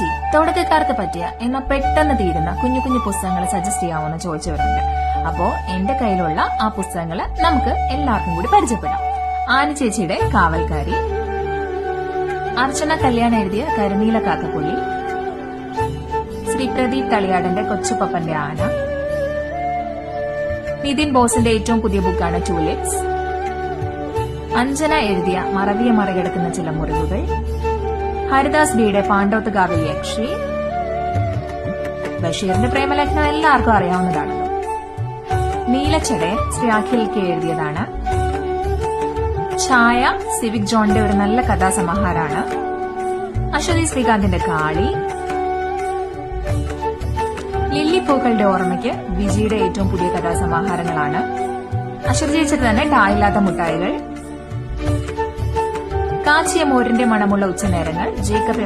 ചേച്ചി, തുടക്കക്കാർക്ക് പറ്റിയ എന്നാൽ പെട്ടെന്ന് തീരുന്ന കുഞ്ഞു കുഞ്ഞു പുസ്തകങ്ങൾ സജസ്റ്റ് ചെയ്യാമെന്ന് ചോദിച്ചവരുണ്ട്. അപ്പോ എന്റെ കയ്യിലുള്ള ആ പുസ്തകങ്ങൾ നമുക്ക് എല്ലാവർക്കും കൂടി പരിചയപ്പെടാം. ആനി ചേച്ചിയുടെ കാവൽക്കാരി, അർച്ചന കല്യാൺ എഴുതിയ കരിനീല കാക്കപ്പുലി, ശ്രീ പ്രദീപ് തളിയാടന്റെ കൊച്ചുപപ്പന്റെ ആന, നിതിൻ ബോസിന്റെ ഏറ്റവും പുതിയ ബുക്കാണ് ടൂലിപ്സ്, അഞ്ജന എഴുതിയ മറവിയെ മറികടക്കുന്ന ചില മുറിവുകൾ, ഹരിദാസ് ബിയുടെ പാണ്ഡവത്തുകാവിൽ യക്ഷി, ബഷീറിന്റെ പ്രേമലേഖനം എല്ലാവർക്കും അറിയാവുന്നതാണല്ലോ. നീലച്ചടയൻ ശ്രീ അഖിൽ കെ എഴുതിയതാണ്. ഛായ സിവിക് ജോണിന്റെ ഒരു നല്ല കഥാസമാഹാരമാണ്. അശ്വതി ശ്രീകാന്തിന്റെ കാളി, ലില്ലി പൂക്കളുടെ ഓർമ്മയ്ക്ക് വിജിയുടെ ഏറ്റവും പുതിയ കഥാസമാഹാരങ്ങളാണ്. അശ്വതി ചേച്ചിയുടെ തന്നെ ടായില്ലാത്ത മുട്ടായികൾ, കാച്ചിയ മോരിന്റെ മണമുള്ള ഉച്ചനേരങ്ങൾ ജേക്കബ്